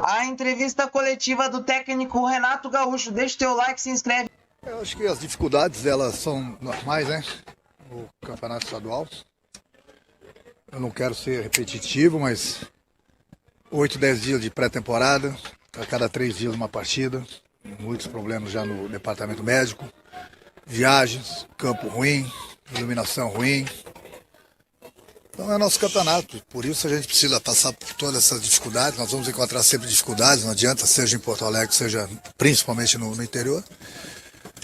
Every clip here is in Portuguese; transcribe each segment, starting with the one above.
A entrevista coletiva do técnico Renato Gaúcho. Deixa o teu like, se inscreve. Eu acho que as dificuldades, elas são normais, né? No campeonato estadual. Eu não quero ser repetitivo, mas 8, 10 dias de pré-temporada, a cada 3 dias uma partida, muitos problemas já no departamento médico, viagens, campo ruim, iluminação ruim. Então é nosso campeonato, por isso a gente precisa passar por todas essas dificuldades, nós vamos encontrar sempre dificuldades, não adianta, seja em Porto Alegre, seja principalmente no interior.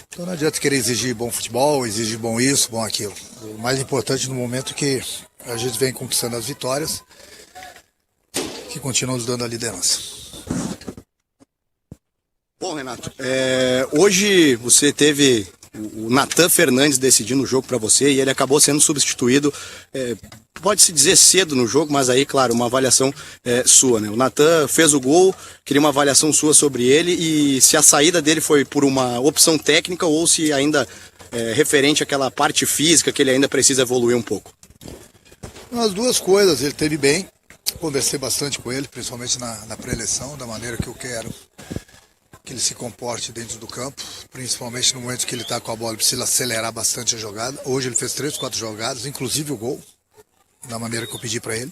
Então não adianta querer exigir bom futebol, exigir bom isso, bom aquilo. O mais importante no momento é que a gente vem conquistando as vitórias, que continuam nos dando a liderança. Bom, Renato, hoje você teve o Natan Fernandes decidindo o jogo para você e ele acabou sendo substituído, pode-se dizer cedo no jogo, mas aí, claro, uma avaliação sua, né? O Natan fez o gol, queria uma avaliação sua sobre ele e se a saída dele foi por uma opção técnica ou se ainda referente àquela parte física que ele ainda precisa evoluir um pouco. As duas coisas, ele teve bem, conversei bastante com ele, principalmente na pré-eleição, da maneira que eu quero que ele se comporte dentro do campo, principalmente no momento que ele está com a bola, ele precisa acelerar bastante a jogada. Hoje ele fez 3, 4 jogadas, inclusive o gol, da maneira que eu pedi para ele.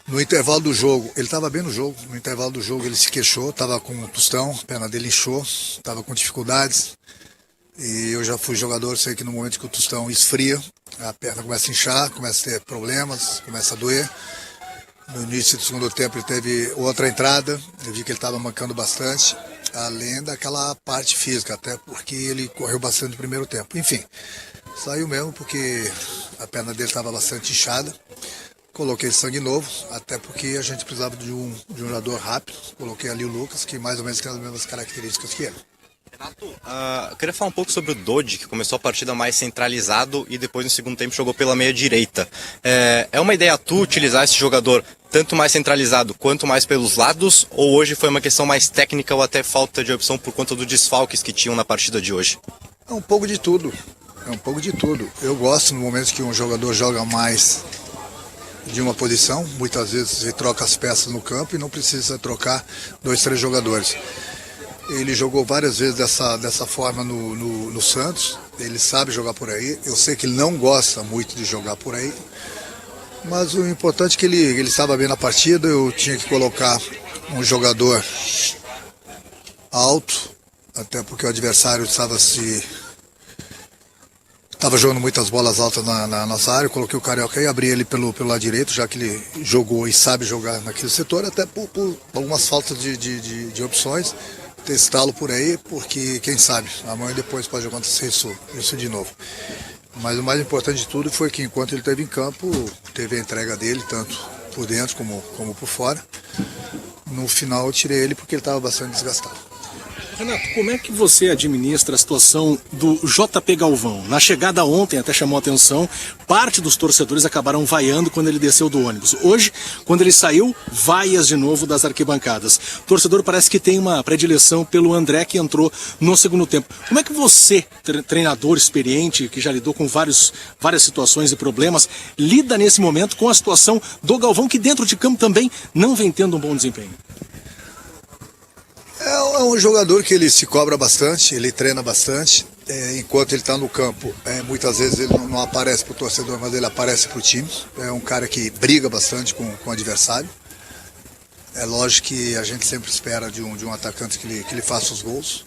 No intervalo do jogo, ele estava bem no jogo, no intervalo do jogo ele se queixou, estava com um tostão, a perna dele inchou, estava com dificuldades. E eu já fui jogador, sei que no momento que o tostão esfria, a perna começa a inchar, começa a ter problemas, começa a doer. No início do segundo tempo ele teve outra entrada, eu vi que ele estava mancando bastante, além daquela parte física, até porque ele correu bastante no primeiro tempo. Enfim, saiu mesmo porque a perna dele estava bastante inchada. Coloquei sangue novo, até porque a gente precisava de um jogador rápido. Coloquei ali o Lucas, que mais ou menos tem as mesmas características que ele. Renato, eu queria falar um pouco sobre o Dodi, que começou a partida mais centralizado e depois no segundo tempo jogou pela meia direita. É uma ideia tua utilizar esse jogador tanto mais centralizado quanto mais pelos lados, ou hoje foi uma questão mais técnica ou até falta de opção por conta dos desfalques que tinham na partida de hoje? É um pouco de tudo, Eu gosto no momento que um jogador joga mais de uma posição, muitas vezes ele troca as peças no campo e não precisa trocar 2, 3 jogadores. Ele jogou várias vezes dessa forma no Santos, ele sabe jogar por aí, eu sei que ele não gosta muito de jogar por aí, mas o importante é que ele estava bem na partida, eu tinha que colocar um jogador alto, até porque o adversário estava jogando muitas bolas altas na nossa área, eu coloquei o Carioca e abri ele pelo lado direito, já que ele jogou e sabe jogar naquele setor, até por algumas faltas de opções. Testá-lo por aí, porque quem sabe, amanhã depois pode acontecer isso de novo. Mas o mais importante de tudo foi que enquanto ele esteve em campo, teve a entrega dele, tanto por dentro como por fora. No final eu tirei ele porque ele estava bastante desgastado. Renato, como é que você administra a situação do JP Galvão? Na chegada ontem, até chamou a atenção, parte dos torcedores acabaram vaiando quando ele desceu do ônibus. Hoje, quando ele saiu, vaias de novo das arquibancadas. O torcedor parece que tem uma predileção pelo André, que entrou no segundo tempo. Como é que você, treinador experiente, que já lidou com várias situações e problemas, lida nesse momento com a situação do Galvão, que dentro de campo também não vem tendo um bom desempenho? É um jogador que ele se cobra bastante, ele treina bastante, enquanto ele está no campo, muitas vezes ele não aparece para o torcedor, mas ele aparece para o time. É um cara que briga bastante com o adversário. É lógico que a gente sempre espera de um atacante que ele faça os gols.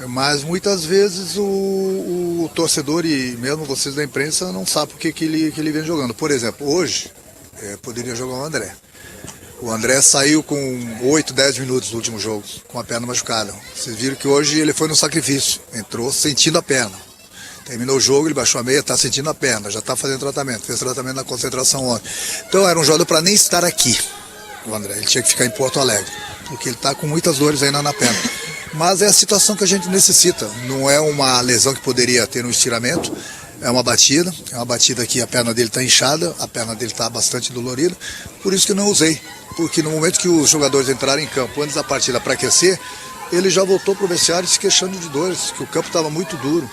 Mas muitas vezes o torcedor e mesmo vocês da imprensa não sabem por que ele vem jogando. Por exemplo, hoje poderia jogar o André. O André saiu com 8, 10 minutos do último jogo, com a perna machucada. Vocês viram que hoje ele foi no sacrifício, entrou sentindo a perna. Terminou o jogo, ele baixou a meia, está sentindo a perna, já está fazendo tratamento, fez tratamento na concentração ontem. Então era um jogador para nem estar aqui, o André, ele tinha que ficar em Porto Alegre, porque ele está com muitas dores ainda na perna. Mas é a situação que a gente necessita, não é uma lesão que poderia ter um estiramento, é uma batida que a perna dele está inchada, a perna dele está bastante dolorida, por isso que eu não usei. Porque no momento que os jogadores entraram em campo antes da partida para aquecer, ele já voltou para o vestiário se queixando de dores, que o campo estava muito duro.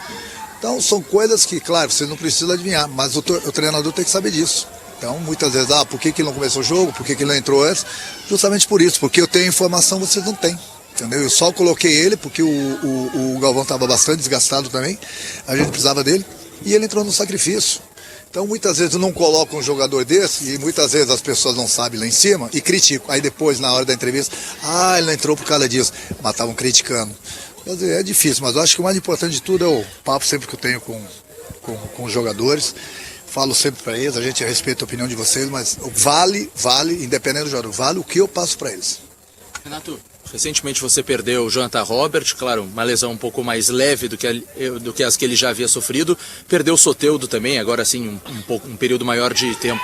Então são coisas que, claro, vocês não precisam adivinhar, mas o treinador tem que saber disso. Então, muitas vezes, por que ele não começou o jogo? Por que ele não entrou antes? Justamente por isso, porque eu tenho informação, vocês não têm. Entendeu? Eu só coloquei ele porque o Galvão estava bastante desgastado também, a gente precisava dele, e ele entrou no sacrifício. Então, muitas vezes eu não coloco um jogador desse, e muitas vezes as pessoas não sabem lá em cima, e criticam. Aí depois, na hora da entrevista, ele não entrou por causa disso, mas estavam criticando. Quer dizer, é difícil, mas eu acho que o mais importante de tudo é o papo sempre que eu tenho com os jogadores. Falo sempre para eles, a gente respeita a opinião de vocês, mas vale, independente do jogador, vale o que eu passo para eles. Renato, recentemente você perdeu o Jonathan Robert, claro, uma lesão um pouco mais leve do que as que ele já havia sofrido. Perdeu o Soteldo também, agora sim um período maior de tempo.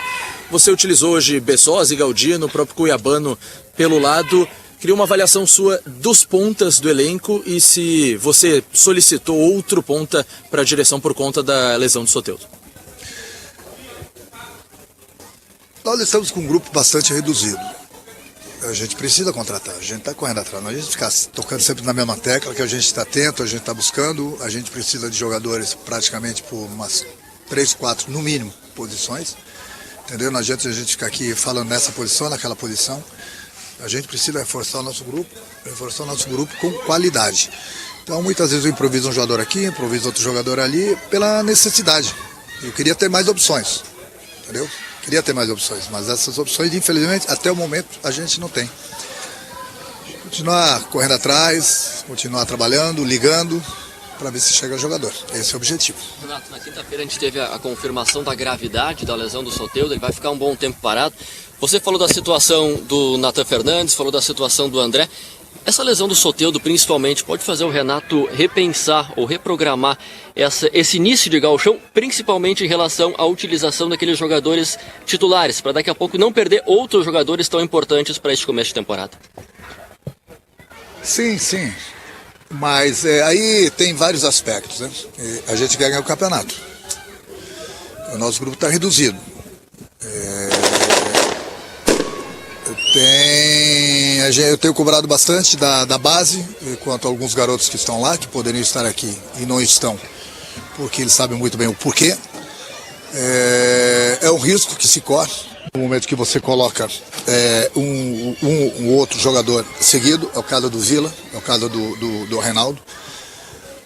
Você utilizou hoje Bessosi, Galdino, o próprio Cuiabano pelo lado. Queria uma avaliação sua dos pontas do elenco e se você solicitou outro ponta para a direção por conta da lesão do Soteldo. Nós estamos com um grupo bastante reduzido. A gente precisa contratar, a gente está correndo atrás. Não a gente ficar tocando sempre na mesma tecla, que a gente está atento, a gente está buscando. A gente precisa de jogadores praticamente por umas 3, 4, no mínimo, posições. Entendeu? Não adianta a gente ficar aqui falando nessa posição, naquela posição. A gente precisa reforçar o nosso grupo com qualidade. Então, muitas vezes eu improviso um jogador aqui, improviso outro jogador ali, pela necessidade. Eu queria ter mais opções, entendeu? Queria ter mais opções, mas essas opções, infelizmente, até o momento, a gente não tem. Continuar correndo atrás, continuar trabalhando, ligando, para ver se chega jogador. Esse é o objetivo. Renato, na quinta-feira a gente teve a confirmação da gravidade da lesão do Soteldo, ele vai ficar um bom tempo parado. Você falou da situação do Natan Fernandes, falou da situação do André. Essa lesão do Soteldo, principalmente, pode fazer o Renato repensar ou reprogramar esse início de gauchão, principalmente em relação à utilização daqueles jogadores titulares, para daqui a pouco não perder outros jogadores tão importantes para este começo de temporada? Sim. Mas aí tem vários aspectos, né? A gente quer ganhar o campeonato. O nosso grupo está reduzido. Eu tenho cobrado bastante da base, quanto a alguns garotos que estão lá, que poderiam estar aqui e não estão, porque eles sabem muito bem o porquê. É um risco que se corre. No momento que você coloca um outro jogador seguido, é o caso do Vila, é o caso do Reinaldo,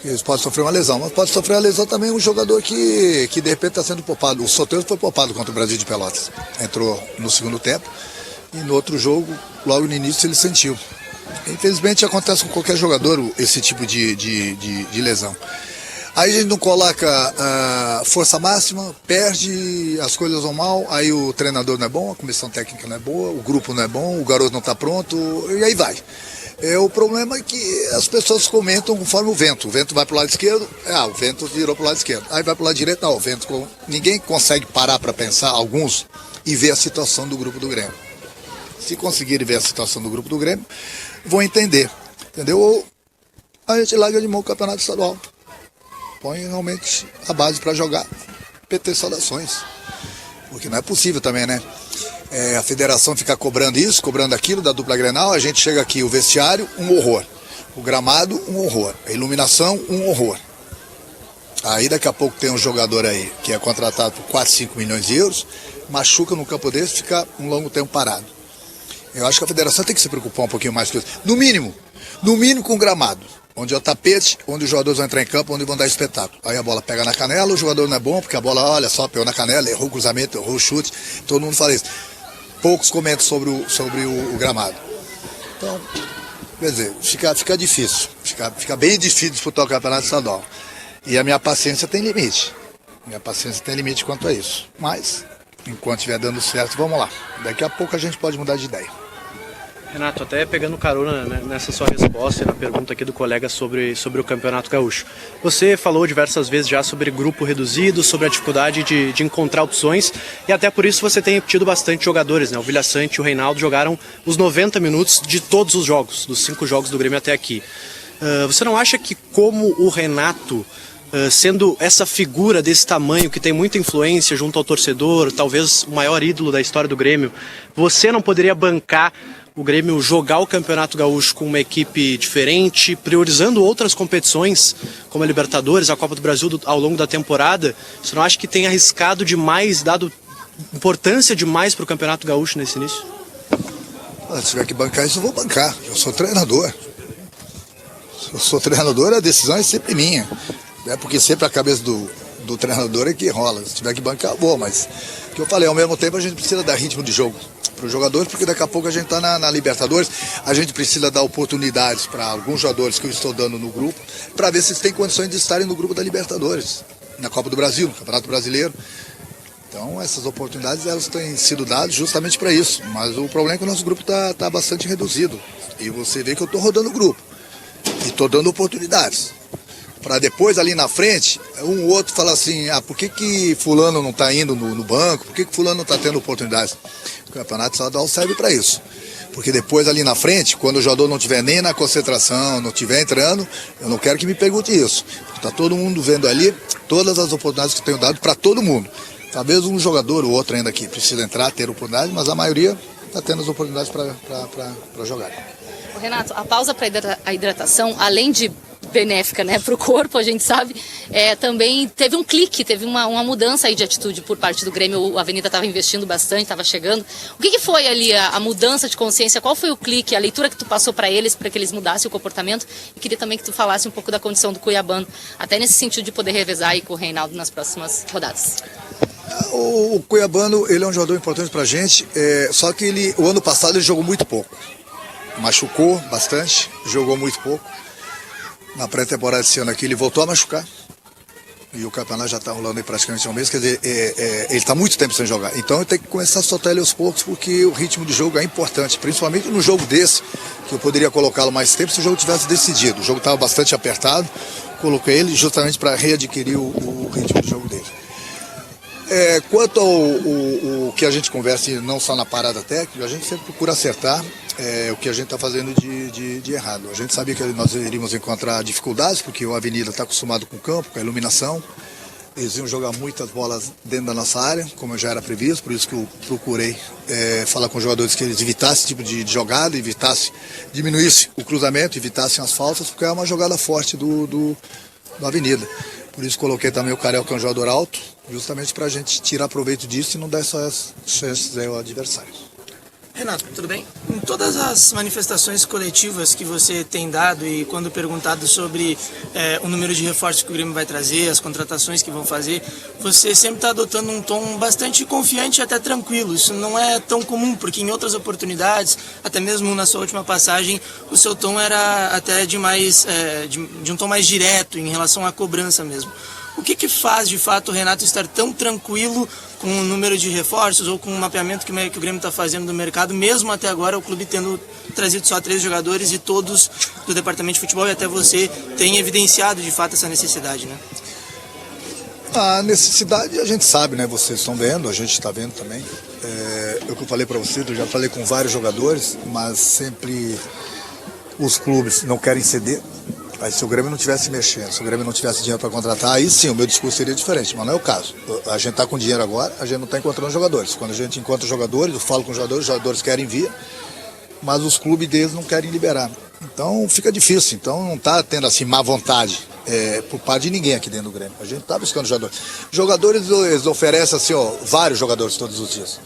eles podem sofrer uma lesão, mas pode sofrer a lesão também um jogador que de repente está sendo poupado. O Soteldo foi poupado contra o Brasil de Pelotas, entrou no segundo tempo. E no outro jogo, logo no início, ele sentiu. Infelizmente acontece com qualquer jogador esse tipo de lesão. Aí a gente não coloca força máxima, perde, as coisas vão mal, aí o treinador não é bom, a comissão técnica não é boa, o grupo não é bom, o garoto não está pronto, e aí vai. O problema é que as pessoas comentam conforme o vento vai para o lado esquerdo, o vento virou para o lado esquerdo. Aí vai para o lado direito, não, o vento... Ninguém consegue parar para pensar, alguns, e ver a situação do grupo do Grêmio. Se conseguirem ver a situação do grupo do Grêmio, vão entender, entendeu? Ou a gente larga de mão o campeonato estadual. Põe realmente a base para jogar, PT saudações. Porque não é possível também, né? A federação ficar cobrando isso, cobrando aquilo da dupla Grenal, a gente chega aqui, o vestiário, um horror. O gramado, um horror. A iluminação, um horror. Aí daqui a pouco tem um jogador aí que é contratado por 4, 5 milhões de euros, machuca no campo desse, fica um longo tempo parado. Eu acho que a federação tem que se preocupar um pouquinho mais com isso. No mínimo com o gramado, onde é o tapete, onde os jogadores vão entrar em campo, onde vão dar espetáculo. Aí a bola pega na canela, o jogador não é bom, porque a bola, olha só, pegou na canela, errou o cruzamento, errou o chute, todo mundo fala isso. Poucos comentam sobre o gramado. Então, quer dizer, fica difícil, fica bem difícil disputar o campeonato estadual. E a minha paciência tem limite. Quanto a isso. Mas, enquanto estiver dando certo, vamos lá. Daqui a pouco a gente pode mudar de ideia. Renato, até pegando carona nessa sua resposta e na pergunta aqui do colega sobre o Campeonato Gaúcho. Você falou diversas vezes já sobre grupo reduzido, sobre a dificuldade de encontrar opções e até por isso você tem tido bastante jogadores, né? O Vilha Sante e o Reinaldo jogaram os 90 minutos de todos os jogos, dos 5 jogos do Grêmio até aqui. Você não acha que como o Renato, sendo essa figura desse tamanho, que tem muita influência junto ao torcedor, talvez o maior ídolo da história do Grêmio, você não poderia bancar o Grêmio jogar o Campeonato Gaúcho com uma equipe diferente, priorizando outras competições, como a Libertadores, a Copa do Brasil ao longo da temporada? Você não acha que tem arriscado demais, dado importância demais para o Campeonato Gaúcho nesse início? Se tiver que bancar isso, eu vou bancar. Eu sou treinador. Se eu sou treinador, a decisão é sempre minha. É porque sempre a cabeça do treinador é que rola. Se tiver que bancar, eu vou, mas o que eu falei, ao mesmo tempo a gente precisa dar ritmo de jogo para os jogadores, porque daqui a pouco a gente está na Libertadores, a gente precisa dar oportunidades para alguns jogadores que eu estou dando no grupo, para ver se eles têm condições de estarem no grupo da Libertadores, na Copa do Brasil, no Campeonato Brasileiro. Então essas oportunidades elas têm sido dadas justamente para isso, mas o problema é que o nosso grupo está bastante reduzido, e você vê que eu estou rodando o grupo, e estou dando oportunidades. Para depois ali na frente, um ou outro fala assim, por que fulano não está indo no banco, por que fulano não está tendo oportunidades? O Campeonato Estadual serve para isso. Porque depois ali na frente, quando o jogador não estiver nem na concentração, não estiver entrando, eu não quero que me pergunte isso. Está todo mundo vendo ali todas as oportunidades que eu tenho dado para todo mundo. Talvez um jogador ou outro ainda aqui precisa entrar, ter oportunidade, mas a maioria está tendo as oportunidades para jogar. Renato, a pausa para a hidratação, além de benéfica, né, para o corpo, a gente sabe, também teve um clique, teve uma mudança aí de atitude por parte do Grêmio. A Avenida estava investindo bastante, estava chegando. O que foi ali a mudança de consciência? Qual foi o clique, a leitura que tu passou para eles que eles mudassem o comportamento? E queria também que tu falasse um pouco da condição do Cuiabano, até nesse sentido de poder revezar aí com o Reinaldo nas próximas rodadas. O Cuiabano, ele é um jogador importante pra gente, só que o ano passado ele jogou muito pouco. Machucou bastante, jogou muito pouco. Na pré-temporada desse ano aqui ele voltou a machucar. E o campeonato já está rolando aí praticamente há um mês, quer dizer, ele está muito tempo sem jogar. Então tem que começar a soltar ele aos poucos, porque o ritmo de jogo é importante, principalmente no jogo desse, que eu poderia colocá-lo mais tempo se o jogo tivesse decidido. O jogo estava bastante apertado, coloquei ele justamente para readquirir o ritmo de jogo dele. Quanto ao que a gente conversa, não só na parada técnica, a gente sempre procura acertar o que a gente está fazendo de errado. A gente sabia que nós iríamos encontrar dificuldades, porque o Avenida está acostumado com o campo, com a iluminação. Eles iam jogar muitas bolas dentro da nossa área, como já era previsto, por isso que eu procurei falar com os jogadores que eles evitassem esse tipo de jogada, diminuísse o cruzamento, evitassem as faltas, porque é uma jogada forte do Avenida. Por isso coloquei também o Carel, que é um jogador alto, justamente para a gente tirar proveito disso e não dar essas chances ao adversário. Renato, tudo bem? Em todas as manifestações coletivas que você tem dado e quando perguntado sobre o número de reforços que o Grêmio vai trazer, as contratações que vão fazer, você sempre está adotando um tom bastante confiante e até tranquilo. Isso não é tão comum, porque em outras oportunidades, até mesmo na sua última passagem, o seu tom era até de um tom mais direto em relação à cobrança mesmo. O que faz, de fato, o Renato estar tão tranquilo com o número de reforços ou com o mapeamento que o Grêmio está fazendo do mercado, mesmo até agora o clube tendo trazido só 3 jogadores e todos do departamento de futebol e até você têm evidenciado, de fato, essa necessidade, né? A necessidade a gente sabe, né? Vocês estão vendo, a gente está vendo também. O que eu falei para vocês, eu já falei com vários jogadores, mas sempre os clubes não querem ceder. Aí, se o Grêmio não estivesse mexendo, se o Grêmio não tivesse dinheiro para contratar, aí sim o meu discurso seria diferente, mas não é o caso. A gente está com dinheiro agora, a gente não está encontrando jogadores. Quando a gente encontra jogadores, eu falo com os jogadores querem vir, mas os clubes deles não querem liberar. Então fica difícil, então não está tendo assim má vontade por parte de ninguém aqui dentro do Grêmio. A gente está buscando jogadores. Jogadores, eles oferecem assim, vários jogadores todos os dias.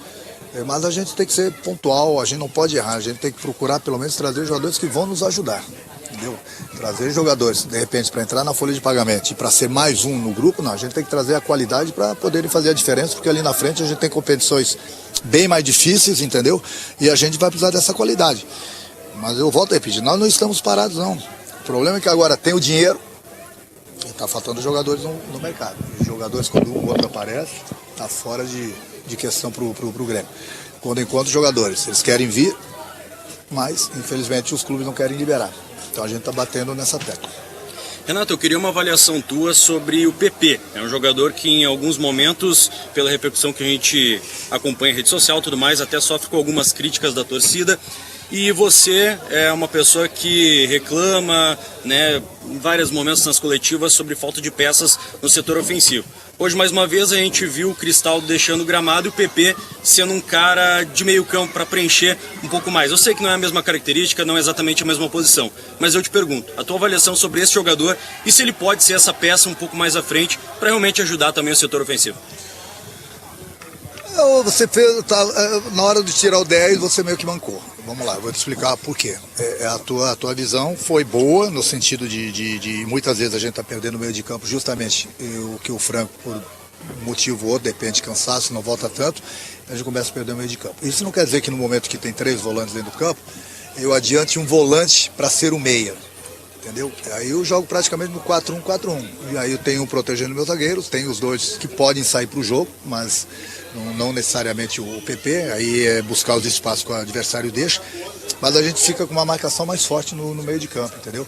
Mas a gente tem que ser pontual, a gente não pode errar, a gente tem que procurar pelo menos trazer jogadores que vão nos ajudar. Entendeu? Trazer jogadores, de repente, para entrar na folha de pagamento e para ser mais um no grupo, não, a gente tem que trazer a qualidade para poderem fazer a diferença, porque ali na frente a gente tem competições bem mais difíceis, entendeu? E a gente vai precisar dessa qualidade. Mas eu volto a repetir, nós não estamos parados, não. O problema é que agora tem o dinheiro e está faltando jogadores no mercado. Os jogadores, quando um ou outro aparece, está fora de questão para o Grêmio. Quando encontra os jogadores, eles querem vir, mas infelizmente os clubes não querem liberar. Então a gente está batendo nessa tecla. Renato, eu queria uma avaliação tua sobre o PP. É um jogador que em alguns momentos, pela repercussão que a gente acompanha em rede social e tudo mais, até sofre com algumas críticas da torcida. E você é uma pessoa que reclama, né, em vários momentos nas coletivas sobre falta de peças no setor ofensivo. Hoje, mais uma vez, a gente viu o Cristaldo deixando o gramado e o PP sendo um cara de meio campo para preencher um pouco mais. Eu sei que não é a mesma característica, não é exatamente a mesma posição, mas eu te pergunto, a tua avaliação sobre esse jogador e se ele pode ser essa peça um pouco mais à frente para realmente ajudar também o setor ofensivo. Não, você fez, na hora de tirar o 10, você meio que mancou. Vamos lá, eu vou te explicar por quê. A tua visão foi boa, no sentido de muitas vezes a gente está perdendo no meio de campo, justamente o que o Franco, por motivo ou outro, depende de cansaço, não volta tanto, a gente começa a perder o meio de campo. Isso não quer dizer que no momento que tem 3 volantes dentro do campo, eu adiante um volante para ser o meia. Entendeu? Aí eu jogo praticamente no 4-1-4-1. E aí eu tenho um protegendo meus zagueiros, tenho os dois que podem sair para o jogo, mas não necessariamente o PP, aí é buscar os espaços que o adversário deixa, mas a gente fica com uma marcação mais forte no meio de campo, entendeu?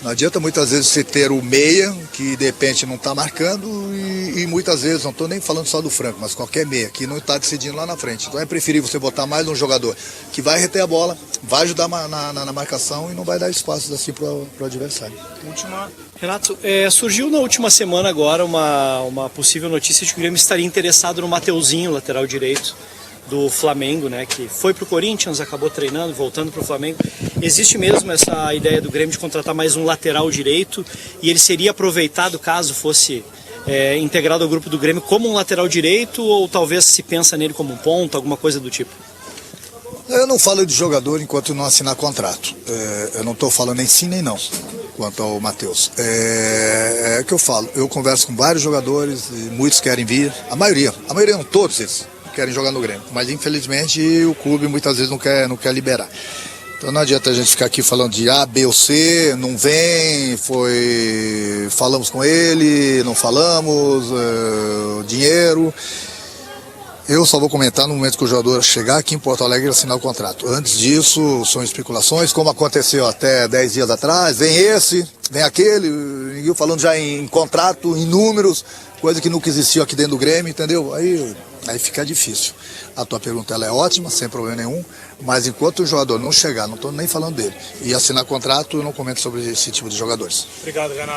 Não adianta muitas vezes você ter o meia, que de repente não está marcando, e muitas vezes, não estou nem falando só do Franco, mas qualquer meia, que não está decidindo lá na frente. Então é preferível você botar mais um jogador que vai reter a bola, vai ajudar na marcação e não vai dar espaços assim para o adversário. Renato, surgiu na última semana agora uma possível notícia de que o Grêmio estaria interessado no Mateuzinho, lateral direito do Flamengo, né, que foi para o Corinthians, acabou treinando, voltando para o Flamengo. Existe mesmo essa ideia do Grêmio de contratar mais um lateral direito e ele seria aproveitado caso fosse integrado ao grupo do Grêmio como um lateral direito, ou talvez se pensa nele como um ponta, alguma coisa do tipo? Eu não falo de jogador enquanto não assinar contrato. Eu não estou falando nem sim nem não quanto ao Matheus. É que eu falo, eu converso com vários jogadores, e muitos querem vir, a maioria não, todos eles querem jogar no Grêmio, mas infelizmente o clube muitas vezes não quer liberar. Então não adianta a gente ficar aqui falando de A, B ou C, não vem, falamos com ele, não falamos, dinheiro. Eu só vou comentar no momento que o jogador chegar aqui em Porto Alegre e assinar o contrato. Antes disso, são especulações, como aconteceu até 10 dias atrás, vem esse, vem aquele, ninguém falando já em contrato, em números, coisa que nunca existiu aqui dentro do Grêmio, entendeu? Aí fica difícil. A tua pergunta ela é ótima, sem problema nenhum, mas enquanto o jogador não chegar, não estou nem falando dele, e assinar contrato, eu não comento sobre esse tipo de jogadores. Obrigado, Renato.